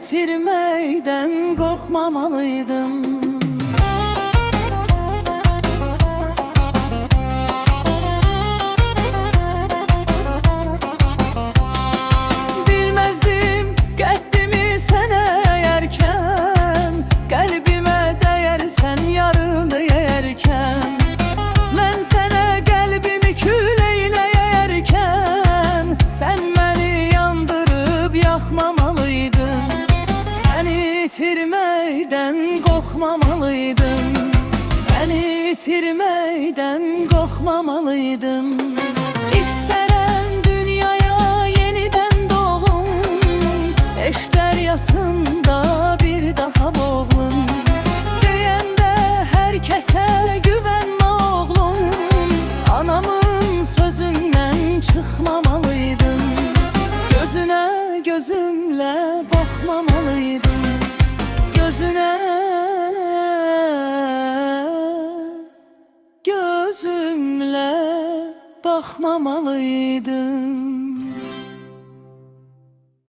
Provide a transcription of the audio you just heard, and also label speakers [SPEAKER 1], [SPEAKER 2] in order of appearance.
[SPEAKER 1] itirməkdən qorxmamalıydım. Bilməzdim qəddimi sənə əyərkən, qəlbimə dəyərsən yarını yeyərkən. Mən sənə qəlbimi kül eyləyərkən, sən məni yandırıb yaxmamalıydın. Səni itirməkdən qorxmamalıydım. Səni itirməkdən qorxmamalıydım. İstərəm dünyaya yenidən doğum, eşq dəryasında bir daha boğulum. Deyəndə hər kəsə güvənmə oğlum, anamın sözündən çıxmamalıydım. Gözünə gözümlə baxmamalıydım. Gözünə gözümlə baxmamalıydım.